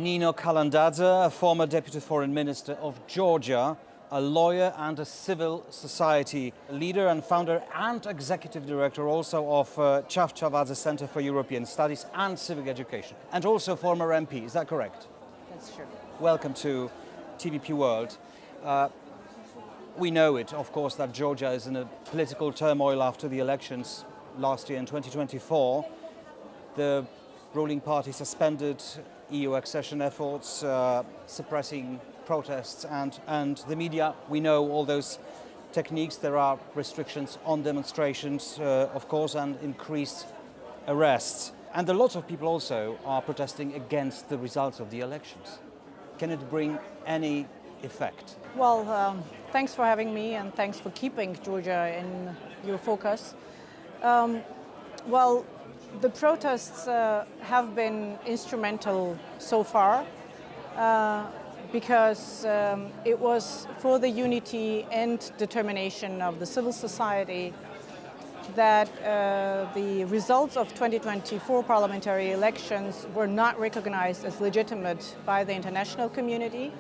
Nino Kalandadze, a former deputy foreign minister of Georgia, a lawyer and a civil society leader and founder and executive director also of Chavchavadze Center for European Studies and Civic Education, and also former MP. Is that correct? That's true. Welcome to TVP World. We know it, of course, that Georgia is in a political turmoil after the elections last year in 2024. The ruling party suspended EU accession efforts, suppressing protests and the media. We know all those techniques. There are restrictions on demonstrations, of course, and increased arrests. And a lot of people also are protesting against the results of the elections. Can it bring any effect? Well, thanks for having me and thanks for keeping Georgia in your focus. Well, the protests have been instrumental so far because it was for the unity and determination of the civil society that the results of 2024 parliamentary elections were not recognized as legitimate by the international community,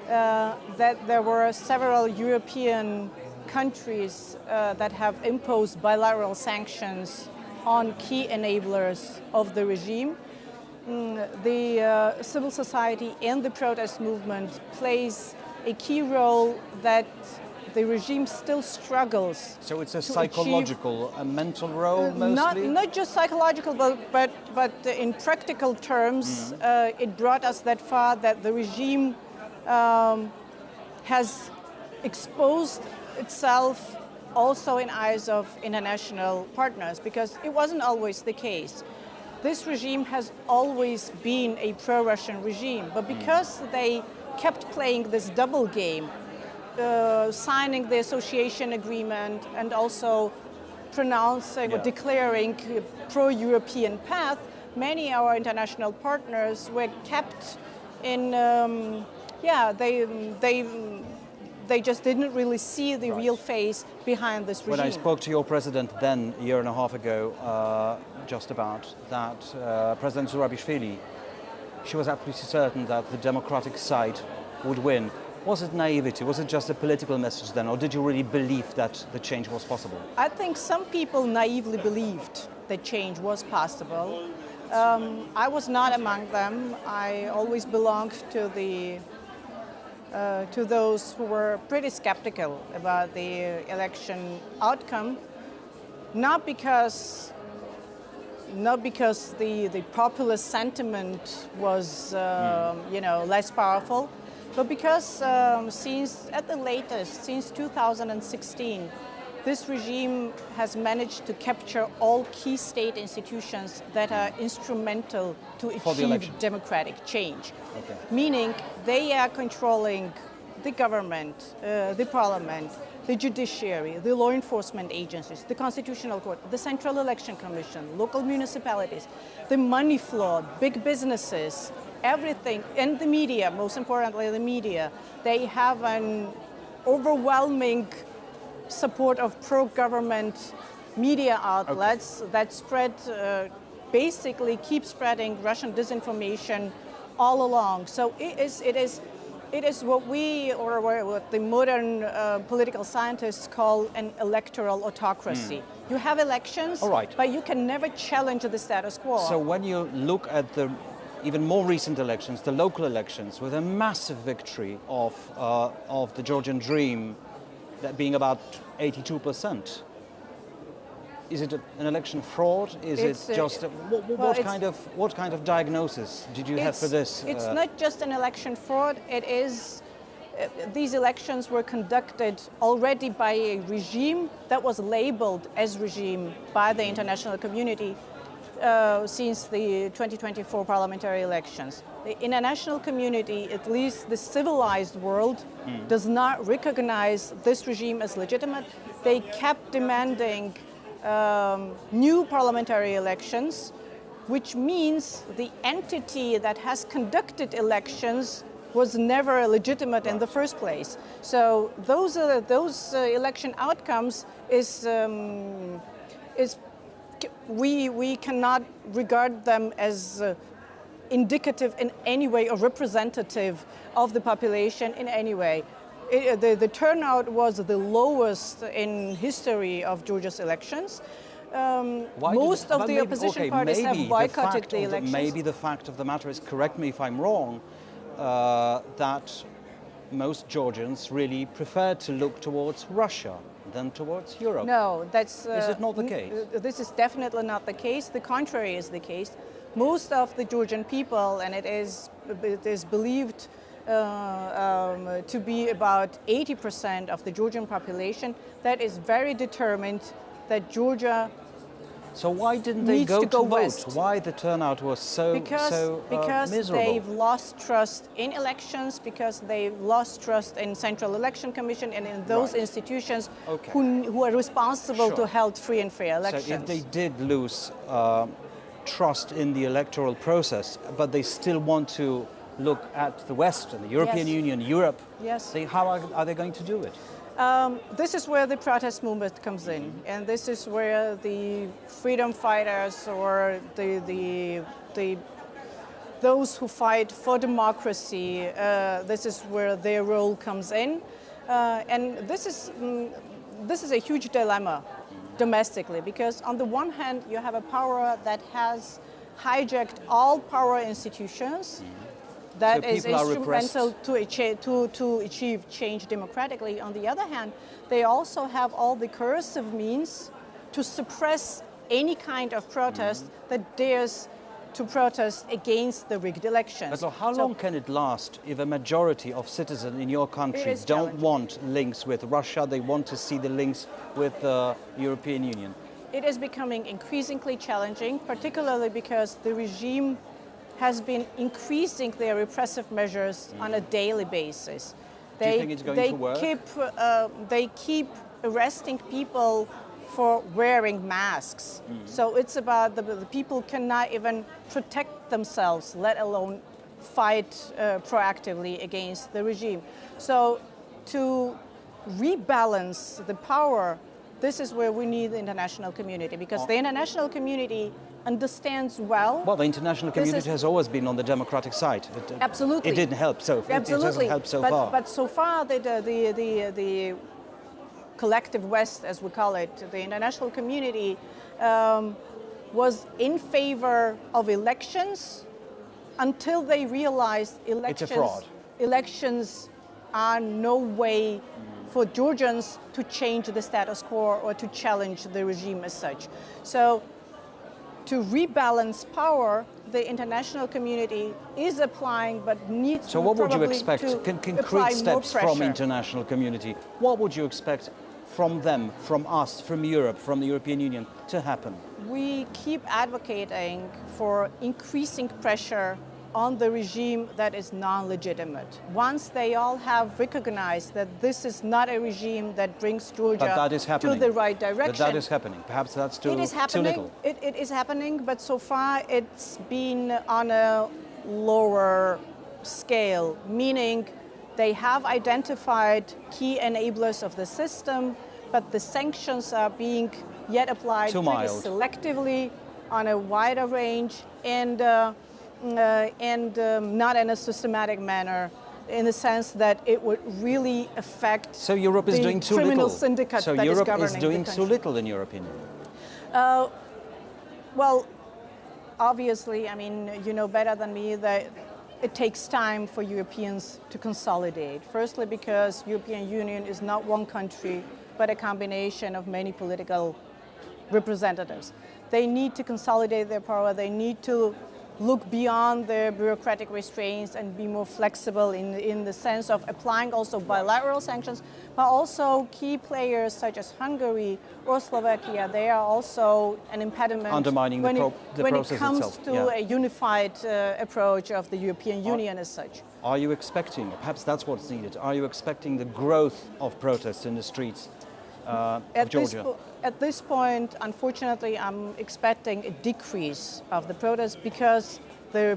that there were several European countries that have imposed bilateral sanctions on key enablers of the regime. The civil society and the protest movement plays a key role that the regime still struggles. So it's a psychological, a mental role mostly? Not just psychological, but in practical terms, it brought us that far that the regime has exposed itself also in eyes of international partners, because it wasn't always the case. This regime has always been a pro-Russian regime, but because they kept playing this double game, signing the association agreement and also pronouncing or declaring a pro-European path, many of our international partners were kept in, they just didn't really see the real face behind this regime. When I spoke to your president then, a year and a half ago, just about that, President Zurabishvili, she was absolutely certain that the democratic side would win. Was it naivety? Was it just a political message then, or did you really believe that the change was possible? I think some people naively believed that change was possible. I was not among them. I always belonged to those who were pretty skeptical about the election outcome, not because the populist sentiment was less powerful, but because since 2016, this regime has managed to capture all key state institutions that are instrumental to achieve democratic change. Okay. Meaning they are controlling the government, the parliament, the judiciary, the law enforcement agencies, the constitutional court, the Central Election Commission, local municipalities, the money flow, big businesses, everything, and the media, most importantly the media. They have an overwhelming support of pro-government media outlets that spread, basically keep spreading Russian disinformation all along. So it is what we, or what the modern political scientists call an electoral autocracy. You have elections, but you can never challenge the status quo. So when you look at the even more recent elections, the local elections, with a massive victory of the Georgian dream, that being about 82%. Is it an election fraud? Is it just what kind of diagnosis did you have for this? It's not just an election fraud. It is. These elections were conducted already by a regime that was labeled as regime by the international community since the 2024 parliamentary elections. The international community, at least the civilized world, does not recognize this regime as legitimate. They kept demanding new parliamentary elections, which means the entity that has conducted elections was never legitimate in the first place. So those election outcomes we cannot regard them as indicative in any way or representative of the population in any way. The turnout was the lowest in history of Georgia's elections. Most of the opposition parties have boycotted the elections. Maybe the fact of the matter is, correct me if I'm wrong, that most Georgians really prefer to look towards Russia than towards Europe. No, that's... is it not the case? This is definitely not the case. The contrary is the case. Most of the Georgian people, and it is believed to be about 80% of the Georgian population, that is very determined that Georgia So why didn't they go to vote? West. Why the turnout was so because miserable? they've lost trust in elections, because they've lost trust in Central Election Commission and in those institutions who are responsible to hold free and fair elections. So if they did lose trust in the electoral process, but they still want to look at the West and the European Union, Europe, how are they going to do it? This is where the protest movement comes in, and this is where the freedom fighters or those who fight for democracy, this is where their role comes in, and this is a huge dilemma domestically, because on the one hand you have a power that has hijacked all power institutions. That is instrumental to achieve change democratically. On the other hand, they also have all the coercive means to suppress any kind of protest that dares to protest against the rigged elections. But so how long can it last if a majority of citizens in your country don't want links with Russia, they want to see the links with the European Union? It is becoming increasingly challenging, particularly because the regime has been increasing their repressive measures on a daily basis. Do you think it's going to work? They keep arresting people for wearing masks. So it's about the people cannot even protect themselves, let alone fight proactively against the regime. So to rebalance the power, this is where we need the international community, because the international community understands well. Well, the international community has always been on the democratic side. Absolutely. It didn't help so far. Absolutely. It hasn't helped so far. But so far, the collective West, as we call it, the international community, was in favor of elections until they realized elections are no way for Georgians to change the status quo or to challenge the regime as such. So to rebalance power, the international community is applying, but needs So what would you expect, to concrete steps from international community? What would you expect from them, from us, from Europe, from the European Union to happen? We keep advocating for increasing pressure on the regime that is non-legitimate. Once they all have recognized that this is not a regime that brings Georgia to the right direction. But that is happening. Perhaps that's too little. It is happening, but so far it's been on a lower scale, meaning they have identified key enablers of the system, but the sanctions are being yet applied pretty selectively on a wider range and not in a systematic manner, in the sense that it would really affect so Europe is doing too criminal little. syndicate so that Europe is governing is doing the too little, in your opinion? Well, obviously, I mean, you know better than me that it takes time for Europeans to consolidate. Firstly, because European Union is not one country, but a combination of many political representatives. They need to consolidate their power. They need to look beyond their bureaucratic restraints and be more flexible in the sense of applying also bilateral sanctions, but also key players such as Hungary or Slovakia, they are also an impediment undermining when process it comes itself. to a unified approach of the European Union as such. Are you expecting, perhaps that's what's needed, are you expecting the growth of protests in the streets of Georgia? At this point, unfortunately, I'm expecting a decrease of the protests because the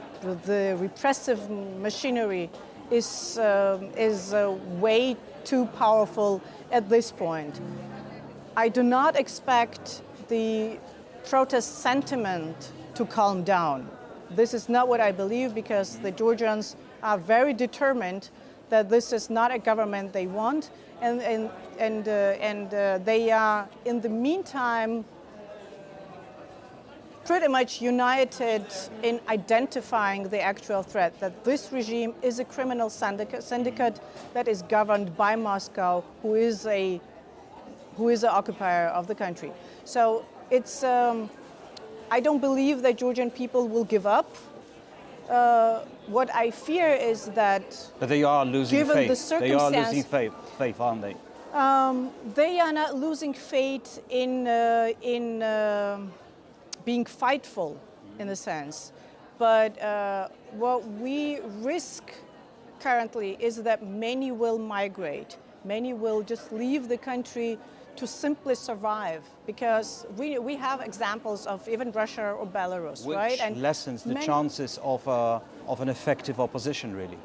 repressive machinery is way too powerful at this point. I do not expect the protest sentiment to calm down. This is not what I believe, because the Georgians are very determined that this is not a government they want, and they are, in the meantime, pretty much united in identifying the actual threat, that this regime is a criminal syndicate that is governed by Moscow, who is an occupier of the country. So it's, I don't believe that Georgian people will give up. What I fear is that, but they are losing given faith. The circumstance, they are losing faith, aren't they? They are not losing faith in being fightful, in a sense. But what we risk currently is that many will migrate. Many will just leave the country to simply survive, because we have examples of even Russia or Belarus, which right? And lessens the chances of an effective opposition, really.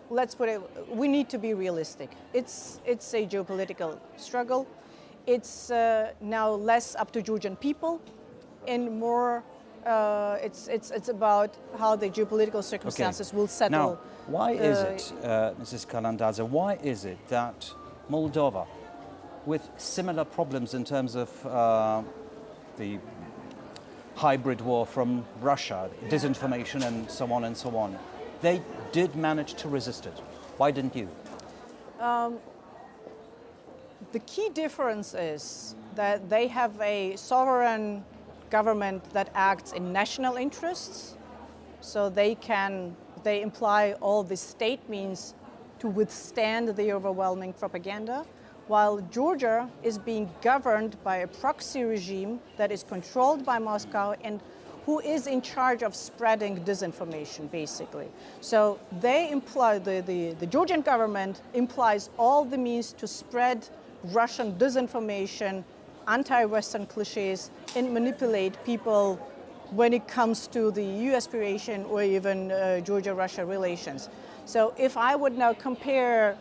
Let's put it, we need to be realistic. It's a geopolitical struggle. It's now less up to Georgian people, and more it's about how the geopolitical circumstances will settle. Now, why is it, Mrs. Kalandadze, why is it that Moldova, with similar problems in terms of the hybrid war from Russia, disinformation and so on, they did manage to resist it? Why didn't you? The key difference is that they have a sovereign government that acts in national interests, so they imply all the state means to withstand the overwhelming propaganda, while Georgia is being governed by a proxy regime that is controlled by Moscow and who is in charge of spreading disinformation, basically. So they imply, the Georgian government implies all the means to spread Russian disinformation, anti-Western cliches, and manipulate people when it comes to the EU aspiration or even Georgia-Russia relations. So if I would now compare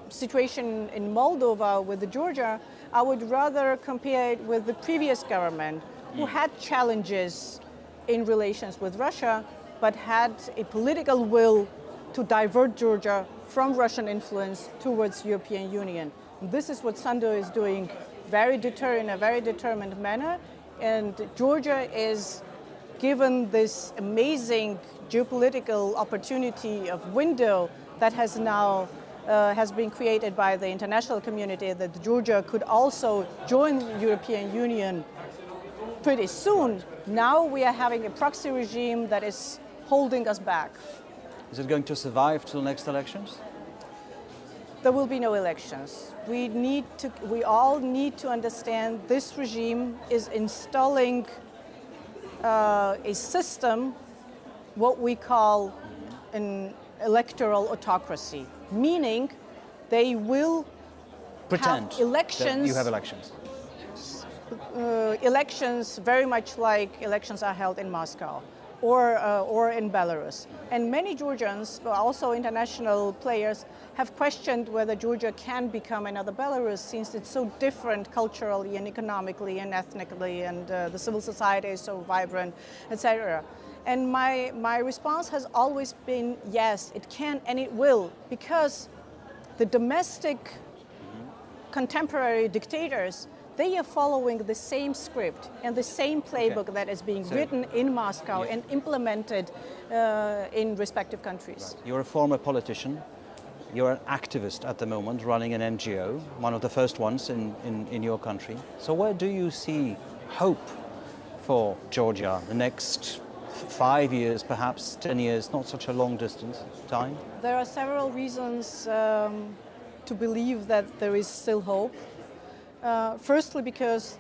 situation in Moldova with the Georgia, I would rather compare it with the previous government, who had challenges in relations with Russia, but had a political will to divert Georgia from Russian influence towards European Union. This is what Sandu is doing in a very determined manner, and Georgia is given this amazing geopolitical opportunity of window that has now has been created by the international community, that Georgia could also join the European Union pretty soon. Now we are having a proxy regime that is holding us back. Is it going to survive till next elections? There will be no elections. We all need to understand this regime is installing a system, what we call an electoral autocracy, meaning they will pretend have elections. That you have elections. Elections very much like elections are held in Moscow or in Belarus. And many Georgians, but also international players, have questioned whether Georgia can become another Belarus, since it's so different culturally and economically and ethnically, and the civil society is so vibrant, etc. And my response has always been, yes, it can and it will, because the domestic contemporary dictators, they are following the same script and the same playbook that is being written in Moscow and implemented in respective countries. Right. You're a former politician. You're an activist at the moment, running an NGO, one of the first ones in your country. So where do you see hope for Georgia the next 5 years, perhaps 10 years, not such a long distance time? There are several reasons to believe that there is still hope. Firstly, because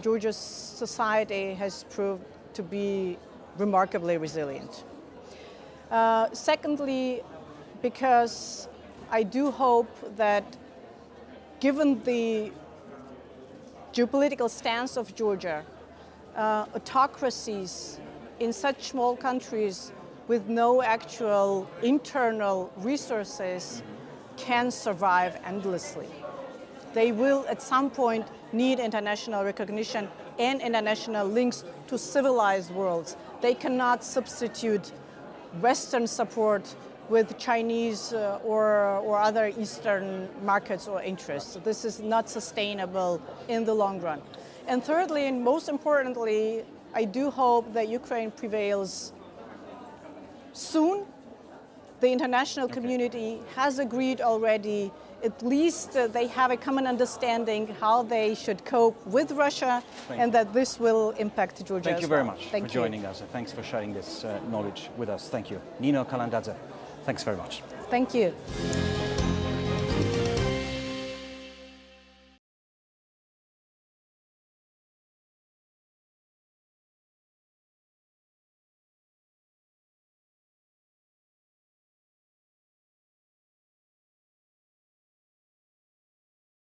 Georgia's society has proved to be remarkably resilient. Secondly, because I do hope that, given the geopolitical stance of Georgia, autocracies in such small countries with no actual internal resources can survive endlessly. They will at some point need international recognition and international links to civilized worlds. They cannot substitute Western support with Chinese or other Eastern markets or interests. This is not sustainable in the long run. And thirdly, and most importantly, I do hope that Ukraine prevails soon. The international community has agreed already, at least they have a common understanding how they should cope with Russia, and that this will impact Georgia. Thank you very much for joining us. Thanks for sharing this knowledge with us. Thank you. Nino Kalandadze, thanks very much. Thank you.